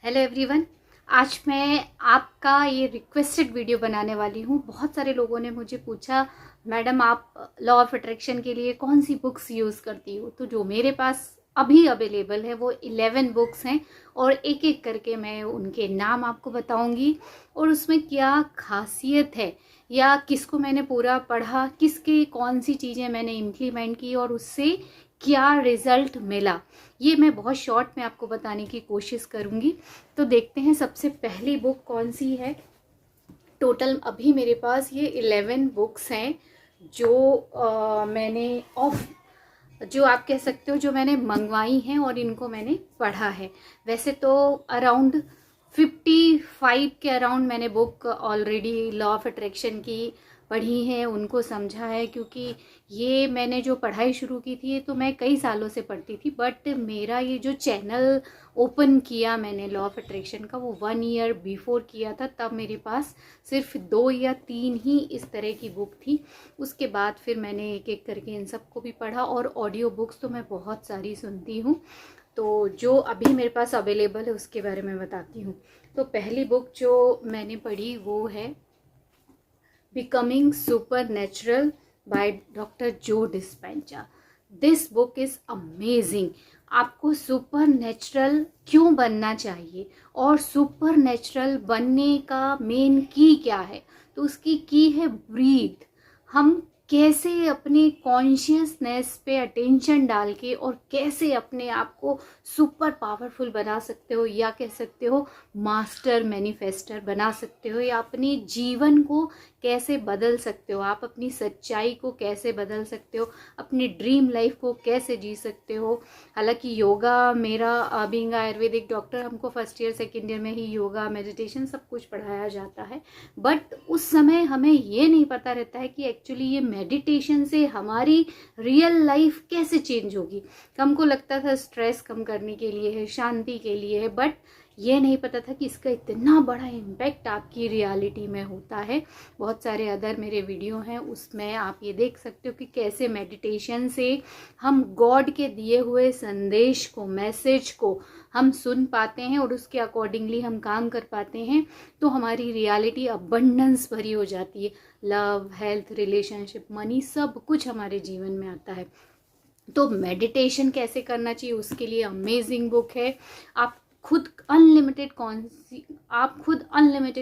Hello everyone. आज मैं आपका ये रिक्वेस्टेड वीडियो बनाने वाली हूँ। बहुत सारे लोगों ने मुझे पूछा, मैडम आप लॉ ऑफ अट्रैक्शन के लिए कौन सी बुक्स यूज़ करती हो। तो जो मेरे पास अभी अवेलेबल है वो 11 बुक्स हैं और एक एक करके मैं उनके नाम आपको बताऊंगी और उसमें क्या खासियत है या किसको मैंने पूरा पढ़ा, किसकी कौन सी चीज़ें मैंने इम्प्लीमेंट की और उससे क्या रिज़ल्ट मिला, ये मैं बहुत शॉर्ट में आपको बताने की कोशिश करूँगी। तो देखते हैं सबसे पहली बुक कौन सी है। टोटल अभी मेरे पास ये 11 बुक्स हैं जो मैंने जो आप कह सकते हो जो मैंने मंगवाई हैं और इनको मैंने पढ़ा है। वैसे तो अराउंड 55 के अराउंड मैंने book already law of attraction की पढ़ी है, उनको समझा है, क्योंकि ये मैंने जो पढ़ाई शुरू की थी तो मैं कई सालों से पढ़ती थी, बट मेरा ये जो चैनल ओपन किया मैंने लॉ ऑफ अट्रैक्शन का वो 1 ईयर बिफोर किया था। तब मेरे पास सिर्फ 2 या 3 ही इस तरह की बुक थी। उसके बाद फिर मैंने एक एक करके इन सबको भी पढ़ा और ऑडियो बुक्स तो मैं बहुत सारी सुनती हूँ। तो जो अभी मेरे पास अवेलेबल है उसके बारे में बताती हूँ। तो पहली बुक जो मैंने पढ़ी वो है becoming supernatural by doctor Joe Dispenza. This book is amazing. आपको सुपर नेचुरल क्यों बनना चाहिए और सुपर नेचुरल बनने का मेन की क्या है, तो उसकी की है ब्रीथ। हम कैसे अपने कॉन्शियसनेस पे अटेंशन डाल के और कैसे अपने आप को सुपर पावरफुल बना सकते हो या कह सकते हो मास्टर मैनिफेस्टर बना सकते हो, या अपने जीवन को कैसे बदल सकते हो, आप अपनी सच्चाई को कैसे बदल सकते हो, अपनी ड्रीम लाइफ को कैसे जी सकते हो। हालांकि योगा, मेरा बीइंग आयुर्वेदिक डॉक्टर, हमको फर्स्ट ईयर सेकेंड ईयर में ही योगा मेडिटेशन सब कुछ पढ़ाया जाता है, बट उस समय हमें ये नहीं पता रहता है कि एक्चुअली ये मेडिटेशन से हमारी रियल लाइफ कैसे चेंज होगी। हमको लगता था स्ट्रेस कम करने के लिए है, शांति के लिए है, बट ये नहीं पता था कि इसका इतना बड़ा इम्पैक्ट आपकी रियलिटी में होता है। बहुत सारे अदर मेरे वीडियो हैं, उसमें आप ये देख सकते हो कि कैसे मेडिटेशन से हम गॉड के दिए हुए संदेश को, मैसेज को हम सुन पाते हैं और उसके अकॉर्डिंगली हम काम कर पाते हैं, तो हमारी रियलिटी अबंडेंस भरी हो जाती है। लव, हेल्थ, रिलेशनशिप, मनी, सब कुछ हमारे जीवन में आता है। तो मेडिटेशन कैसे करना चाहिए उसके लिए अमेजिंग बुक है। आप खुद अनलिमिटेड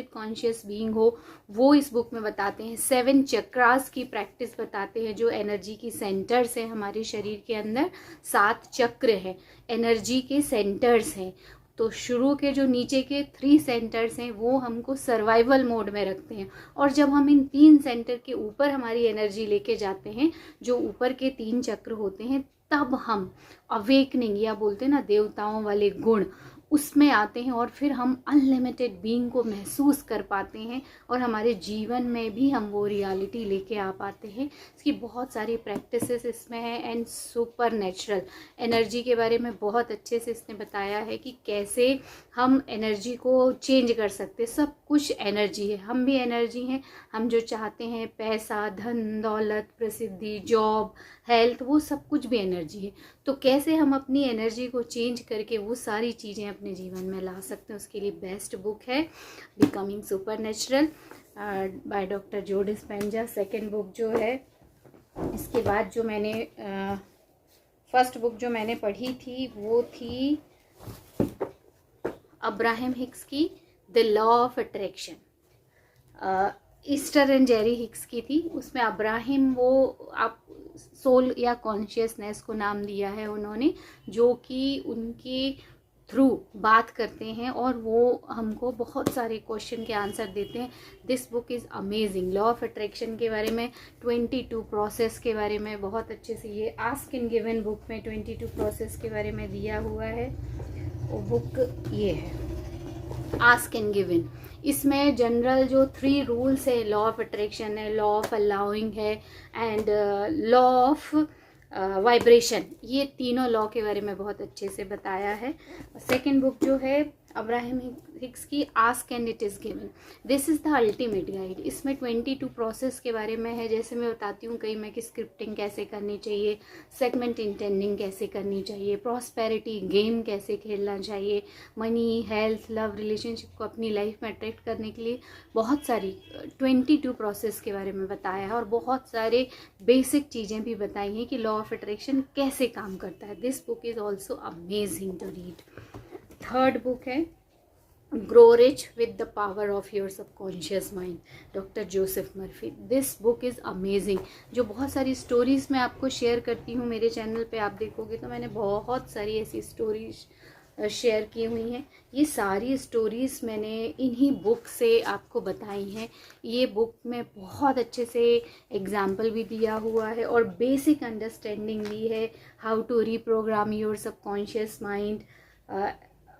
कॉन्शियस बीइंग हो, वो इस बुक में बताते हैं। 7 चक्रास की प्रैक्टिस बताते हैं, जो एनर्जी की सेंटर्स हैं हमारे शरीर के अंदर। 7 चक्र हैं, एनर्जी के सेंटर्स हैं। तो शुरू के जो नीचे के 3 सेंटर्स हैं वो हमको सर्वाइवल मोड में रखते हैं, और जब हम इन 3 सेंटर के ऊपर हमारी एनर्जी लेके जाते हैं, जो ऊपर के 3 चक्र होते हैं, तब हम अवेकनिंग या बोलते हैं ना देवताओं वाले गुण, उसमें आते हैं और फिर हम अनलिमिटेड बीइंग को महसूस कर पाते हैं और हमारे जीवन में भी हम वो रियलिटी लेके आ पाते हैं। इसकी बहुत सारी प्रैक्टिसेस इसमें हैं एंड सुपर नेचुरल एनर्जी के बारे में बहुत अच्छे से इसने बताया है कि कैसे हम एनर्जी को चेंज कर सकते हैं। सब कुछ एनर्जी है, हम भी एनर्जी हैं। हम जो चाहते हैं पैसा, धन दौलत, प्रसिद्धि, जॉब, हेल्थ, वो सब कुछ भी एनर्जी है। तो कैसे हम अपनी एनर्जी को चेंज करके वो सारी चीज़ें अपने जीवन में ला सकते हैं, उसके लिए बेस्ट बुक है becoming supernatural by doctor Joe Dispenza. Second book जो है, इसके बाद जो मैंने फर्स्ट बुक जो मैंने पढ़ी थी वो थी अब्राहम हिक्स की the law of attraction. Easter and Jerry Hicks की थी। उसमें अब्राहिम, वो आप सोल या कॉन्शियसनेस को नाम दिया है उन्होंने, जो कि उनके थ्रू बात करते हैं और वो हमको बहुत सारे क्वेश्चन के आंसर देते हैं। This book is amazing. Law of attraction के बारे में, 22 प्रोसेस के बारे में बहुत अच्छे से ये आस्क एंड गिवन बुक में 22 प्रोसेस के बारे में दिया हुआ है। वो बुक ये है आस्क एंड गिवन। इसमें जनरल जो 3 रूल्स है, लॉ ऑफ अट्रैक्शन है, लॉ ऑफ अलाउइंग है एंड लॉ ऑफ वाइब्रेशन, ये तीनों लॉ के बारे में बहुत अच्छे से बताया है। सेकंड बुक जो है अब्राहम हिक्स की ask and it is given, this is the ultimate guide. इसमें 22 प्रोसेस के बारे में है, जैसे मैं बताती हूँ कई में कि स्क्रिप्टिंग कैसे करनी चाहिए, सेगमेंट इंटेंडिंग कैसे करनी चाहिए, प्रॉस्पेरिटी गेम कैसे खेलना चाहिए, मनी, हेल्थ, लव, रिलेशनशिप को अपनी लाइफ में अट्रैक्ट करने के लिए बहुत सारी 22 प्रोसेस के बारे में बताया है, और बहुत सारे बेसिक चीज़ें भी बताई हैं कि लॉ ऑफ अट्रैक्शन कैसे काम करता है। This book is also amazing to read. Third book है grow rich with the power of your subconscious mind, doctor Joseph Murphy. This book is amazing. जो बहुत सारी स्टोरीज़ मैं आपको शेयर करती हूँ मेरे चैनल पे, आप देखोगे तो मैंने बहुत सारी ऐसी स्टोरीज शेयर की हुई हैं। ये सारी स्टोरीज़ मैंने इन्हीं बुक से आपको बताई हैं। ये बुक में बहुत अच्छे से एग्जाम्पल भी दिया हुआ है और बेसिक अंडरस्टैंडिंग भी है, how to reprogram your subconscious mind,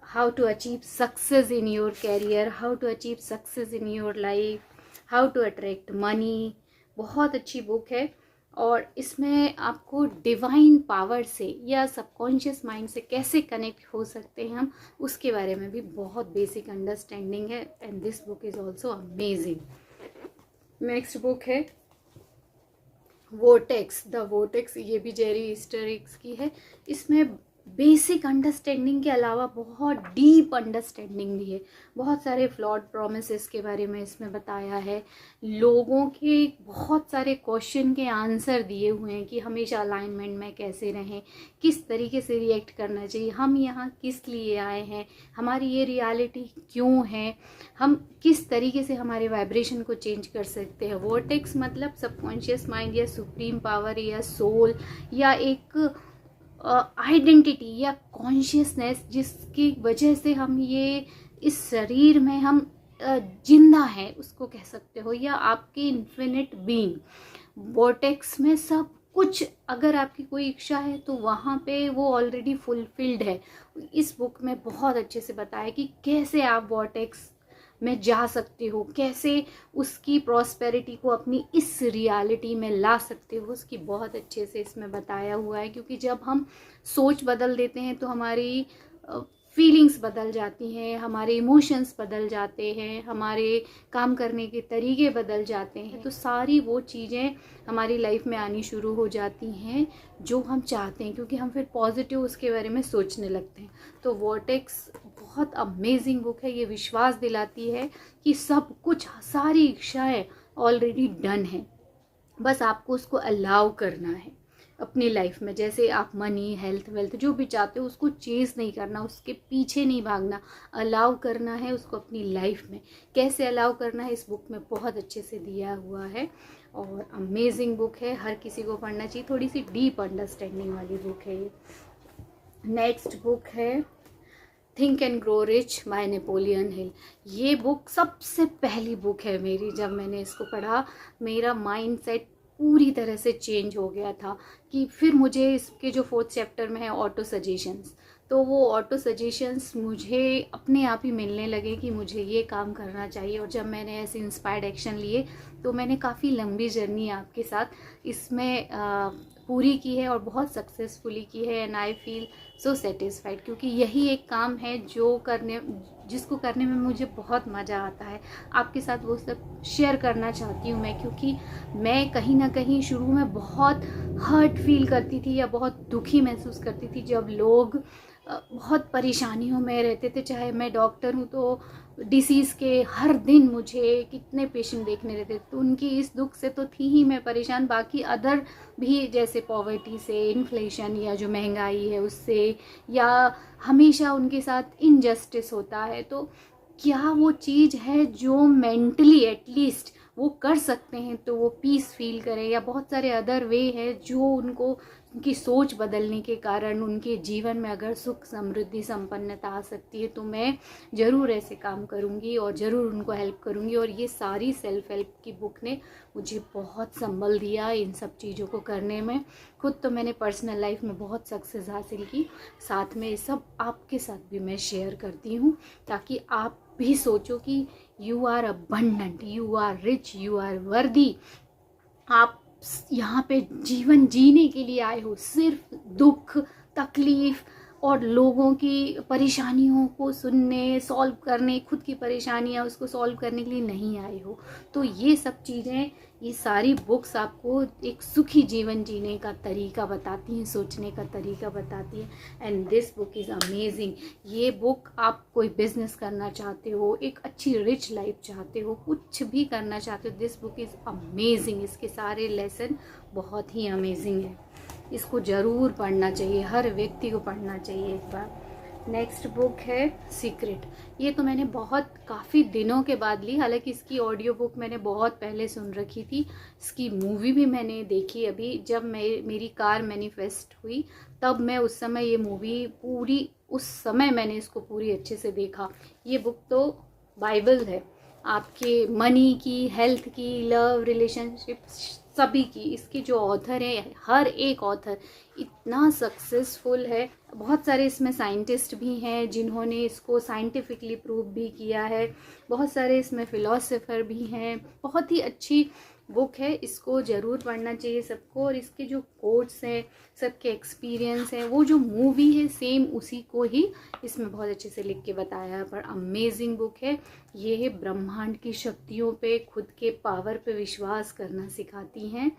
how to achieve success in your career, how to achieve success in your life, how to attract money। बहुत अच्छी बुक है, और इसमें आपको डिवाइन पावर से या सबकॉन्शियस माइंड से कैसे कनेक्ट हो सकते हैं हम, उसके बारे में भी बहुत बेसिक अंडरस्टैंडिंग है। And this book is also amazing. Next book है वोटेक्स, द वोटेक्स। ये भी जेरी हिस्टरिक्स की है। इसमें बेसिक अंडरस्टैंडिंग के अलावा बहुत डीप अंडरस्टैंडिंग भी है। बहुत सारे फ्लॉड प्रोमिसेस के बारे में इसमें बताया है। लोगों के बहुत सारे क्वेश्चन के आंसर दिए हुए हैं कि हमेशा अलाइनमेंट में कैसे रहें, किस तरीके से रिएक्ट करना चाहिए, हम यहाँ किस लिए आए हैं, हमारी ये रियलिटी क्यों है, हम किस तरीके से हमारे वाइब्रेशन को चेंज कर सकते हैं। वोर्टेक्स मतलब सबकॉन्शियस माइंड या सुप्रीम पावर या सोल या एक आइडेंटिटी या कॉन्शियसनेस, जिसकी वजह से हम ये इस शरीर में हम जिंदा हैं, उसको कह सकते हो, या आपकी इन्फिनिट बीइंग। वोर्टेक्स में सब कुछ, अगर आपकी कोई इच्छा है तो वहाँ पे वो ऑलरेडी फुलफिल्ड है। इस बुक में बहुत अच्छे से बताया कि कैसे आप वोर्टेक्स में जा सकते हो, कैसे उसकी प्रॉस्पेरिटी को अपनी इस रियलिटी में ला सकते हो, उसकी बहुत अच्छे से इसमें बताया हुआ है। क्योंकि जब हम सोच बदल देते हैं तो हमारी फीलिंग्स बदल जाती हैं, हमारे इमोशंस बदल जाते हैं, हमारे काम करने के तरीके बदल जाते हैं, तो सारी वो चीज़ें हमारी लाइफ में आनी शुरू हो जाती हैं जो हम चाहते हैं, क्योंकि हम फिर पॉजिटिव उसके बारे में सोचने लगते हैं। तो वोर्टेक्स बहुत अमेजिंग बुक है। ये विश्वास दिलाती है कि सब कुछ, सारी इच्छाएं ऑलरेडी डन है, बस आपको उसको अलाउ करना है अपनी लाइफ में। जैसे आप मनी, हेल्थ, वेल्थ जो भी चाहते हो उसको चेज नहीं करना, उसके पीछे नहीं भागना, अलाउ करना है उसको अपनी लाइफ में। कैसे अलाउ करना है इस बुक में बहुत अच्छे से दिया हुआ है, और अमेजिंग बुक है, हर किसी को पढ़ना चाहिए। थोड़ी सी डीप अंडरस्टैंडिंग वाली बुक है ये। नेक्स्ट बुक है think and grow rich by Napoleon Hill. ये बुक सबसे पहली बुक है मेरी। जब मैंने इसको पढ़ा मेरा माइंड सेट पूरी तरह से चेंज हो गया था। कि फिर मुझे इसके जो 4th चैप्टर में है ऑटो सजेशंस, तो वो ऑटो सजेशंस मुझे अपने आप ही मिलने लगे कि मुझे ये काम करना चाहिए। और जब मैंने ऐसे इंस्पायर्ड एक्शन लिए तो मैंने काफ़ी लंबी जर्नी आपके साथ इसमें पूरी की है और बहुत सक्सेसफुली की है। And I feel so satisfied, क्योंकि यही एक काम है जिसको करने में मुझे बहुत मज़ा आता है। आपके साथ वो सब शेयर करना चाहती हूँ मैं, क्योंकि मैं कहीं ना कहीं शुरू में बहुत हर्ट फील करती थी या बहुत दुखी महसूस करती थी जब लोग बहुत परेशानियों में रहते थे। चाहे मैं डॉक्टर हूँ तो डिसीज़ के हर दिन मुझे कितने पेशेंट देखने रहते थे, तो उनकी इस दुख से तो थी ही मैं परेशान, बाकी अदर भी जैसे पॉवर्टी से, इन्फ्लेशन या जो महंगाई है उससे, या हमेशा उनके साथ इनजस्टिस होता है। तो क्या वो चीज़ है जो मेंटली एटलीस्ट वो कर सकते हैं तो वो पीस फील करें, या बहुत सारे अदर वे है जो उनकी सोच बदलने के कारण उनके जीवन में अगर सुख, समृद्धि, संपन्नता आ सकती है, तो मैं ज़रूर ऐसे काम करूँगी और ज़रूर उनको हेल्प करूँगी। और ये सारी सेल्फ हेल्प की बुक ने मुझे बहुत संबल दिया इन सब चीज़ों को करने में। खुद तो मैंने पर्सनल लाइफ में बहुत सक्सेस हासिल की, साथ में ये सब आपके साथ भी मैं शेयर करती हूँ, ताकि आप भी सोचो कि you are abundant, you are rich, you are worthy. आप यहाँ पे जीवन जीने के लिए आए हो, सिर्फ दुख, तकलीफ और लोगों की परेशानियों को सुनने, सॉल्व करने, खुद की परेशानियाँ उसको सॉल्व करने के लिए नहीं आए हो। तो ये सब चीज़ें, ये सारी बुक्स आपको एक सुखी जीवन जीने का तरीका बताती हैं, सोचने का तरीका बताती हैं। And this book is amazing. ये बुक आप कोई बिजनेस करना चाहते हो, एक अच्छी रिच लाइफ चाहते हो, कुछ भी करना चाहते हो, दिस बुक इज़ अमेजिंग। इसके सारे लेसन बहुत ही अमेजिंग है। इसको ज़रूर पढ़ना चाहिए, हर व्यक्ति को पढ़ना चाहिए एक बार। नेक्स्ट बुक है सीक्रेट। ये तो मैंने बहुत काफ़ी दिनों के बाद ली, हालांकि इसकी ऑडियो बुक मैंने बहुत पहले सुन रखी थी। इसकी मूवी भी मैंने देखी अभी, जब मेरी कार मैनिफेस्ट हुई तब मैं उस समय ये मूवी पूरी, उस समय मैंने इसको पूरी अच्छे से देखा। ये बुक तो बाइबल है आपके मनी की, हेल्थ की, लव, रिलेशनशिप, सभी की। इसके जो ऑथर है, हर एक ऑथर इतना सक्सेसफुल है। बहुत सारे इसमें साइंटिस्ट भी हैं जिन्होंने इसको साइंटिफिकली प्रूव भी किया है। बहुत सारे इसमें फिलोसोफर भी हैं। बहुत ही अच्छी बुक है, इसको ज़रूर पढ़ना चाहिए सबको। और इसके जो कोट्स हैं, सबके एक्सपीरियंस हैं, वो जो मूवी है सेम उसी को ही इसमें बहुत अच्छे से लिख के बताया है। पर अमेजिंग बुक है ये। है ब्रह्मांड की शक्तियों पे, खुद के पावर पे विश्वास करना सिखाती हैं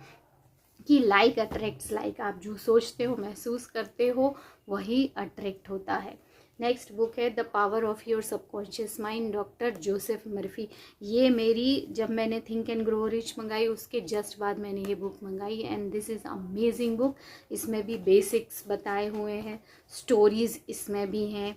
कि लाइक अट्रैक्ट्स लाइक। आप जो सोचते हो, महसूस करते हो, वही अट्रैक्ट होता है। नेक्स्ट बुक है the power of your subconscious mind, doctor Joseph Murphy. ये मेरी, जब मैंने थिंक एंड ग्रो रिच मंगाई उसके जस्ट बाद मैंने ये बुक मंगाई। And this is amazing book. इसमें भी बेसिक्स बताए हुए हैं, स्टोरीज इसमें भी हैं,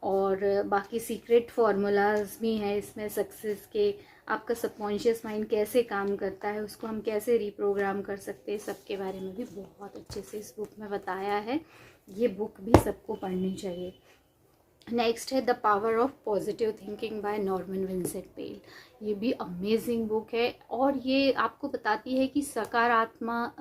और बाकी सीक्रेट फार्मूलाज भी हैं इसमें सक्सेस के। आपका सबकॉन्शियस माइंड कैसे काम करता है, उसको हम कैसे रिप्रोग्राम कर सकते हैं, सबके बारे में भी बहुत अच्छे से इस बुक में बताया है। ये बुक भी सबको पढ़नी चाहिए। नेक्स्ट है the power of positive thinking by Norman Vincent Peale. ये भी अमेजिंग बुक है, और ये आपको बताती है कि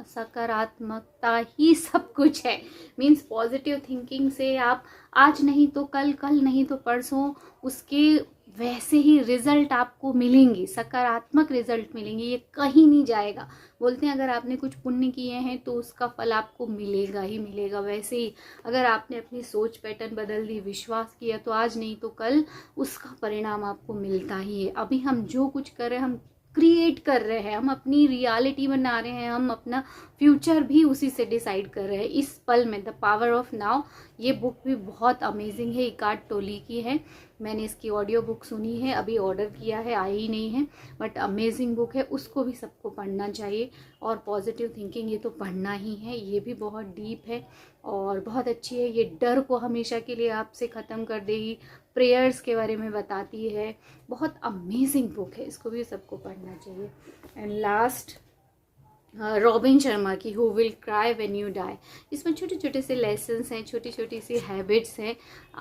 सकारात्मकता ही सब कुछ है। मीन्स पॉजिटिव थिंकिंग से आप आज नहीं तो कल, कल नहीं तो परसों, उसके वैसे ही रिजल्ट आपको मिलेंगे, सकारात्मक रिजल्ट मिलेंगे, ये कहीं नहीं जाएगा। बोलते हैं अगर आपने कुछ पुण्य किए हैं तो उसका फल आपको मिलेगा ही मिलेगा। वैसे ही अगर आपने अपनी सोच पैटर्न बदल दी, विश्वास किया, तो आज नहीं तो कल उसका परिणाम आपको मिलता ही है। अभी हम जो कुछ कर रहे हैं, हम क्रिएट कर रहे हैं, हम अपनी रियलिटी बना रहे हैं, हम अपना फ्यूचर भी उसी से डिसाइड कर रहे हैं इस पल में। द पावर ऑफ नाउ, ये बुक भी बहुत अमेजिंग है, इकार्ट टोली की है। मैंने इसकी ऑडियो बुक सुनी है, अभी ऑर्डर किया है, आई ही नहीं है, बट अमेजिंग बुक है, उसको भी सबको पढ़ना चाहिए। और पॉजिटिव थिंकिंग ये तो पढ़ना ही है, ये भी बहुत डीप है और बहुत अच्छी है। ये डर को हमेशा के लिए आपसे ख़त्म कर देगी। प्रेयर्स के बारे में बताती है, बहुत अमेजिंग बुक है, इसको भी सबको पढ़ना चाहिए। एंड लास्ट रॉबिन शर्मा की who will cry when you die. इसमें छोटे छोटे से लेसन्स हैं, छोटी छोटी सी हैबिट्स हैं।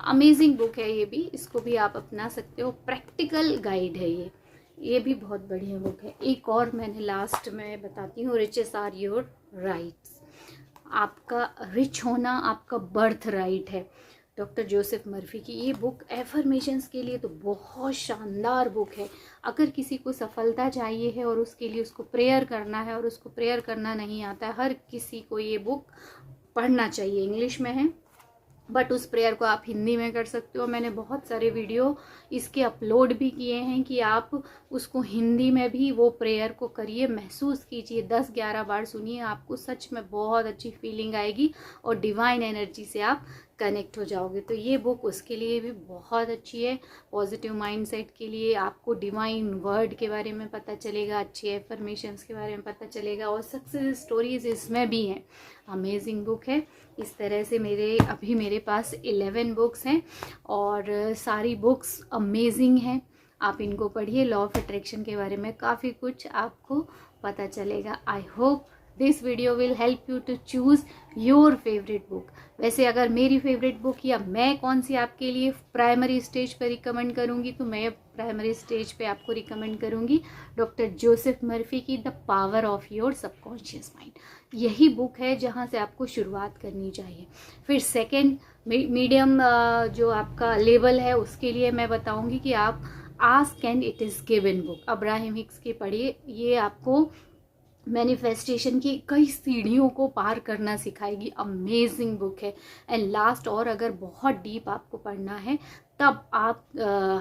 अमेजिंग बुक है ये भी, इसको भी आप अपना सकते हो। प्रैक्टिकल गाइड है ये भी बहुत बढ़िया बुक है। एक और मैंने लास्ट में बताती हूँ, रिचेस आर योर राइट्स। आपका रिच होना आपका बर्थ राइट है, डॉक्टर जोसेफ मर्फी की ये बुक एफर्मेशंस के लिए तो बहुत शानदार बुक है। अगर किसी को सफलता चाहिए है और उसके लिए उसको प्रेयर करना है और उसको प्रेयर करना नहीं आता है, हर किसी को ये बुक पढ़ना चाहिए। इंग्लिश में है, बट उस प्रेयर को आप हिंदी में कर सकते हो। मैंने बहुत सारे वीडियो इसके अपलोड भी किए हैं कि आप उसको हिंदी में भी वो प्रेयर को करिए, महसूस कीजिए, 10-11 बार सुनिए, आपको सच में बहुत अच्छी फीलिंग आएगी और डिवाइन एनर्जी से आप कनेक्ट हो जाओगे। तो ये बुक उसके लिए भी बहुत अच्छी है। पॉजिटिव माइंडसेट के लिए आपको डिवाइन वर्ड के बारे में पता चलेगा, अच्छे एफर्मेशंस के बारे में पता चलेगा, और सक्सेस स्टोरीज इसमें भी हैं। अमेजिंग बुक है। इस तरह से अभी मेरे पास 11 बुक्स हैं और सारी बुक्स अमेजिंग हैं। आप इनको पढ़िए, लॉ ऑफ अट्रैक्शन के बारे में काफ़ी कुछ आपको पता चलेगा। I hope this video will help you to choose your favourite book. वैसे अगर मेरी फेवरेट बुक या मैं कौन सी आपके लिए प्राइमरी स्टेज पर रिकमेंड करूँगी, तो मैं प्राइमरी स्टेज पे आपको रिकमेंड करूँगी डॉक्टर जोसेफ मर्फी की the power of your subconscious mind. यही बुक है जहाँ से आपको शुरुआत करनी चाहिए। फिर सेकेंड मीडियम जो आपका लेवल है उसके लिए मैं बताऊँगी कि आप ask and it is given book Abraham Hicks की पढ़िए। ये आपको मैनिफेस्टेशन की कई सीढ़ियों को पार करना सिखाएगी। अमेजिंग बुक है। एंड लास्ट, और अगर बहुत डीप आपको पढ़ना है तब आप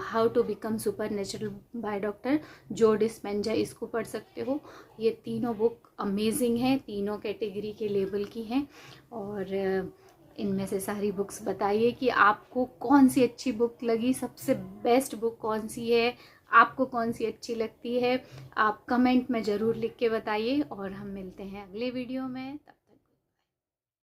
how to become supernatural by doctor Joe Dispenza इसको पढ़ सकते हो। ये तीनों बुक अमेजिंग हैं, तीनों कैटेगरी के लेवल की हैं। और इनमें से सारी बुक्स बताइए कि आपको कौन सी अच्छी बुक लगी, सबसे बेस्ट बुक कौन सी है, आपको कौन सी अच्छी लगती है। आप कमेंट में ज़रूर लिख के बताइए और हम मिलते हैं अगले वीडियो में।